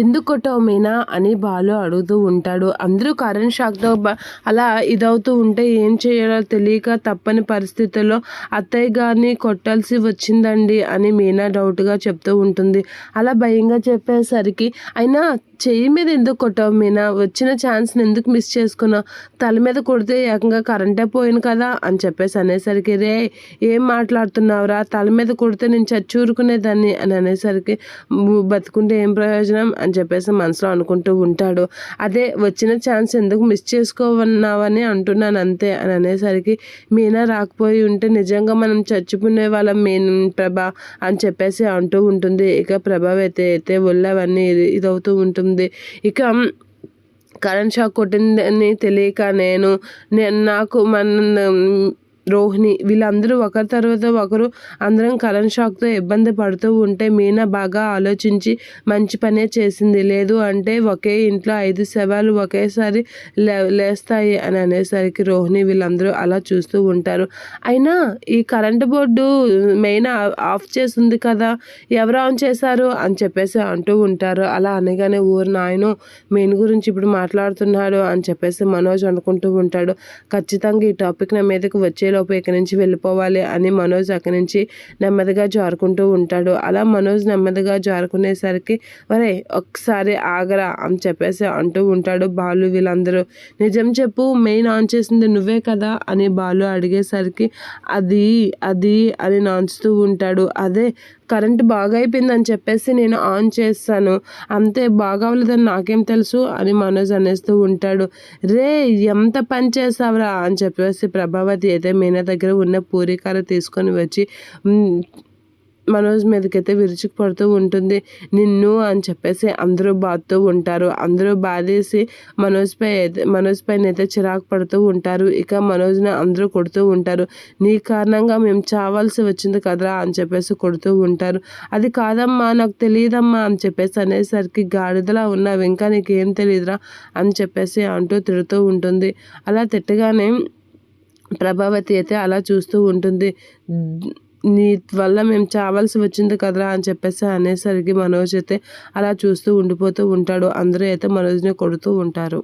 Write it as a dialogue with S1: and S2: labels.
S1: ఎందుకు కొట్టావు మీనా అని బాలు అడుగుతూ ఉంటాడు. అందరూ కరెంట్ షాక్తో అలా ఇదవుతూ ఉంటే ఏం చేయాలో తెలియక తప్పని పరిస్థితుల్లో అత్తయ్య గారిని కొట్టాల్సి వచ్చిందండి అని మీనా డౌట్గా చెప్తూ ఉంటుంది. అలా భయంగా చెప్పేసరికి అయినా చెయ్యి మీద ఎందుకు కొట్టావు మీనా, వచ్చిన ఛాన్స్ని ఎందుకు మిస్ చేసుకున్నావు, తల మీద కొడితే ఏకంగా కరెంటే పోయింది కదా అని చెప్పేసి అనేసరికి, రే ఏం మాట్లాడుతున్నావురా, తల మీద కొడితే నేను చచ్చూరుకునేదాన్ని అని అనేసరికి, బతుకుంటే ఏం ప్రయోజనం అని చెప్పేసి మనసులో అనుకుంటూ ఉంటాడు. అదే వచ్చిన ఛాన్స్ ఎందుకు మిస్ చేసుకోవన్నావని అంటున్నాను అంతే అని అనేసరికి, మీనా రాకపోయి ఉంటే నిజంగా మనం చచ్చిపోయే వాళ్ళం ప్రభా అని చెప్పేసి అంటూ ఉంటుంది. ఇక ప్రభావైతే ఒళ్ళవన్నీ ఇదవుతూ ఉంటుంది. ఇక కరెంట్ షాక్ కొట్టిందని తెలియక నాకు రోహిణి వీళ్ళందరూ ఒకరి తర్వాత ఒకరు అందరం కరెంట్ షాక్తో ఇబ్బంది పడుతూ ఉంటే మీనా బాగా ఆలోచించి మంచి పనే చేసింది. లేదు అంటే ఒకే ఇంట్లో 5 శవాలు ఒకేసారి లేస్తాయి అని అనేసరికి రోహిణి వీళ్ళందరూ అలా చూస్తూ ఉంటారు. అయినా ఈ కరెంటు బోర్డు మెయిన్ ఆఫ్ చేసింది కదా, ఎవరు ఆన్ చేశారు అని చెప్పేసి అంటూ ఉంటారు. అలా అనగానే ఊరు నాయను మెయిన్ గురించి ఇప్పుడు మాట్లాడుతున్నాడు అని చెప్పేసి మనోజ్ అనుకుంటూ ఉంటాడు. ఖచ్చితంగా ఈ టాపిక్ నా మీదకి వచ్చేలోపు ఇక్కడి నుంచి వెళ్ళిపోవాలి అని మనోజ్ అక్కడి నుంచి నెమ్మదిగా జారుకుంటూ ఉంటాడు. అలా మనోజ్ నెమ్మదిగా జారుకునేసరికి, ఒరే ఒక్కసారి ఆగరా అని చెప్పేసి అంటూ ఉంటాడు బాలు. వీళ్ళందరూ నిజం చెప్పు, మెయిన్ ఆన్ చేసింది నువ్వే కదా అని బాలు అడిగేసరికి, అది అని నాన్చుతూ ఉంటాడు. అదే కరెంట్ బాగా అయిపోయిందని చెప్పేసి నేను ఆన్ చేస్తాను అంతే, బాగా అవ్వలేదని నాకేం తెలుసు అని మనోజ్ అనేస్తూ ఉంటాడు. రే ఎంత పని చేసావురా అని చెప్పేసి ప్రభావతి అయితే మీనా దగ్గర ఉన్న పూరికార తీసుకొని వచ్చి మనోజ్ మీదకైతే విరుచుకుపడుతూ ఉంటుంది. నిన్ను అని చెప్పేసి అందరూ బాధతూ ఉంటారు. అందరూ బాధేసి మనోజ్ పైన అయితే చిరాకు పడుతూ ఉంటారు. ఇక మనోజ్ని అందరూ కొడుతూ ఉంటారు. నీ కారణంగా మేము చావాల్సి వచ్చింది కదరా అని చెప్పేసి కొడుతూ ఉంటారు. అది కాదమ్మా నాకు తెలియదమ్మా అని చెప్పేసి అనేసరికి, గాడిదలా ఉన్నావు ఇంకా నీకేం తెలియదురా అని చెప్పేసి అంటూ తిడుతూ ఉంటుంది. అలా తిట్టగానే ప్రభావతి అయితే అలా చూస్తూ ఉంటుంది. నీ వల్ల మేము చావాల్సి వచ్చింది కదరా అని చెప్పేసి అనేసరికి మనోజ్ అయితే అలా చూస్తూ ఉండిపోతూ ఉంటాడు. అందరూ అయితే మనోజ్ని కొడుతూ ఉంటారు.